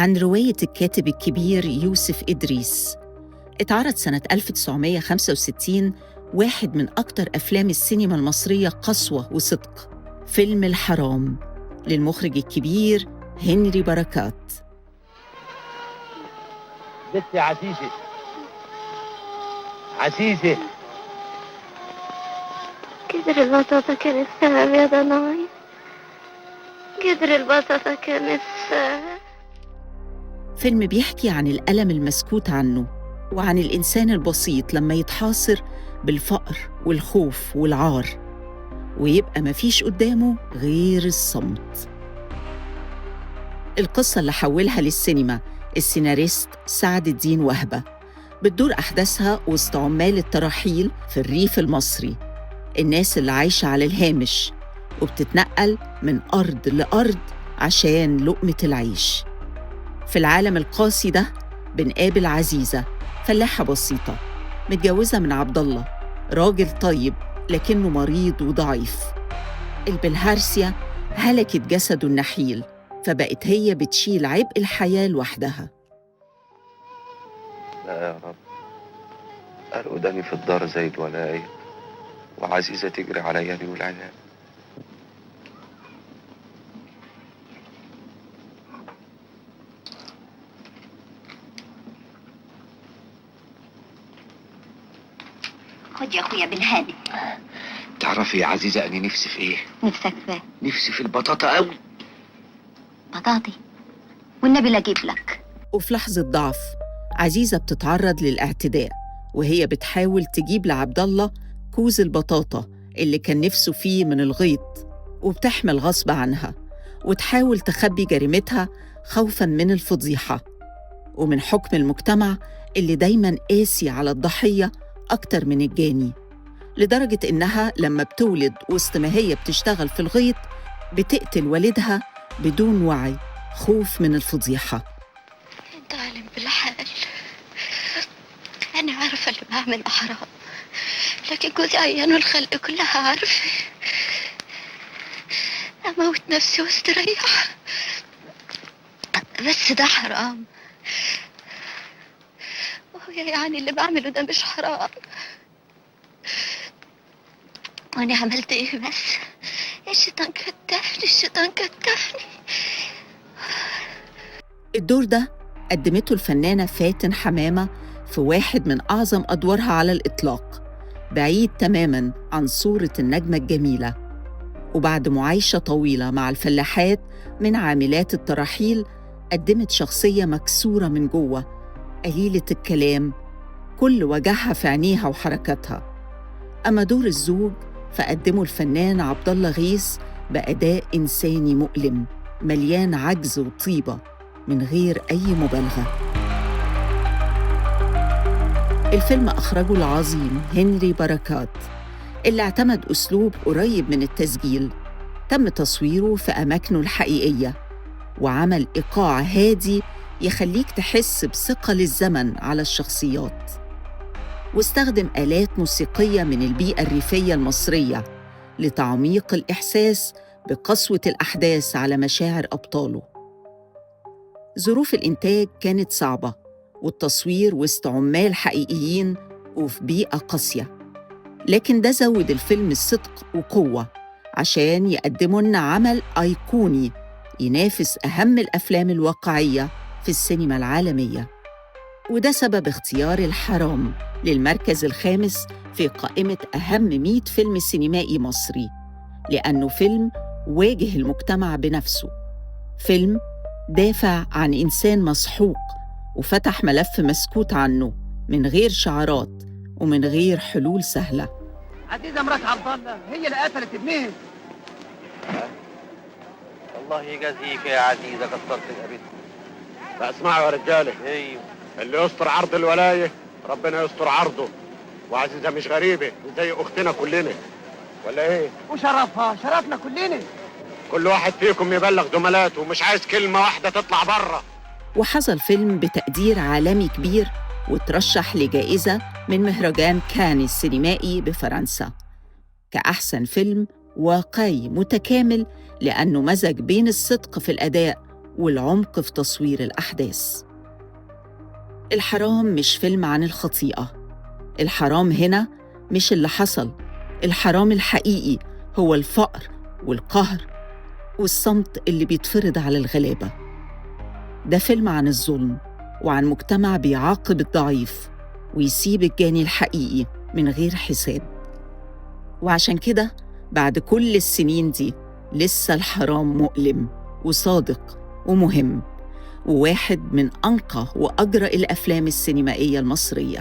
عن رواية الكاتب الكبير يوسف إدريس. اتعرض سنة 1965 واحد من أكتر أفلام السينما المصرية قسوة وصدق، فيلم الحرام للمخرج الكبير هنري بركات. بس يا عزيزي عزيزي، قدر البطاطا كان السبب يا ضناي، قدر البطاطا كان السبب. فيلم بيحكي عن الألم المسكوت عنه وعن الإنسان البسيط لما يتحاصر بالفقر والخوف والعار ويبقى مفيش قدامه غير الصمت. القصة اللي حولها للسينما السيناريست سعد الدين وهبة، بتدور أحداثها وسط عمال التراحيل في الريف المصري، الناس اللي عايشة على الهامش وبتتنقل من أرض لأرض عشان لقمة العيش. في العالم القاسي ده بنقابل عزيزة، فلاحة بسيطة متجوزة من عبد الله، راجل طيب لكنه مريض وضعيف. البلهارسيا هلكت جسده النحيل، فبقت هي بتشيل عبء الحياة لوحدها. لا يا رب، قدامي في الدار زي الولاية، وعزيزة تجري عليا لي والعيال. خد يا اخويا بالهادي. تعرفي يا عزيزة أني نفسي في إيه؟ نفسك فيه؟ نفسي في البطاطا قوي. بطاطي والنبي لا اجيب لك. وفي لحظة ضعف عزيزة بتتعرض للاعتداء وهي بتحاول تجيب لعبد الله كوز البطاطا اللي كان نفسه فيه من الغيط، وبتحمل غصب عنها وتحاول تخبي جريمتها خوفاً من الفضيحة ومن حكم المجتمع اللي دايماً قاسي على الضحية أكتر من الجاني، لدرجة إنها لما بتولد وسط ما هي بتشتغل في الغيط بتقتل والدها بدون وعي، خوف من الفضيحة. انت عالم بالحال، انا عارفه اللي بعمله حرام، لكن جوزي عيان والخلق كلها عارفه. اموت نفسي واستريح، بس ده حرام. وهي يعني اللي بعمله ده مش حرام؟ وانا عملت ايه بس؟ الشيطان كتفني. الدور ده قدمته الفنانة فاتن حمامة في واحد من أعظم أدوارها على الإطلاق، بعيد تماماً عن صورة النجمة الجميلة. وبعد معايشة طويلة مع الفلاحات من عاملات التراحيل قدمت شخصية مكسورة من جوه، قليلة الكلام، كل وجعها في عينيها وحركاتها. أما دور الزوج فقدمه الفنان عبد الله غيث بأداء إنساني مؤلم مليان عجز وطيبة من غير أي مبالغة. الفيلم أخرجه العظيم هنري بركات، اللي اعتمد أسلوب قريب من التسجيل، تم تصويره في أماكنه الحقيقية وعمل إيقاع هادي يخليك تحس بثقل الزمن على الشخصيات، واستخدم آلات موسيقية من البيئة الريفية المصرية لتعميق الإحساس بقسوة الأحداث على مشاعر أبطاله. ظروف الإنتاج كانت صعبة، والتصوير وسط عمال حقيقيين وفي بيئة قاسية، لكن ده زود الفيلم الصدق وقوة عشان يقدموا لنا عمل أيقوني ينافس أهم الأفلام الواقعية في السينما العالمية. وده سبب اختيار الحرام للمركز الخامس في قائمة أهم 100 فيلم سينمائي مصري، لأنه فيلم واجه المجتمع بنفسه، فيلم دافع عن إنسان مسحوق وفتح ملف مسكوت عنه من غير شعارات ومن غير حلول سهلة. عزيزة مرات عبد الله هي اللي قتلت ابنها. الله يجازيك يا عزيزة، كسرت الأبد. اسمعوا يا رجالة، ايوه، اللي يستر عرض الولاية ربنا يستر عرضه، وعزيزة مش غريبة زي أختنا كلنا، ولا إيه؟ وشرفها شرفنا كلنا. كل واحد فيكم يبلغ زملاته، ومش عايز كلمة واحدة تطلع بره. وحصل فيلم بتقدير عالمي كبير وترشح لجائزة من مهرجان كان السينمائي بفرنسا كأحسن فيلم واقعي متكامل، لأنه مزج بين الصدق في الأداء والعمق في تصوير الأحداث. الحرام مش فيلم عن الخطيئة. الحرام هنا مش اللي حصل، الحرام الحقيقي هو الفقر والقهر والصمت اللي بيتفرض على الغلابة. ده فيلم عن الظلم وعن مجتمع بيعاقب الضعيف ويسيب الجاني الحقيقي من غير حساب. وعشان كده بعد كل السنين دي لسه الحرام مؤلم وصادق ومهم، وواحد من أنقى وأجرأ الأفلام السينمائية المصرية.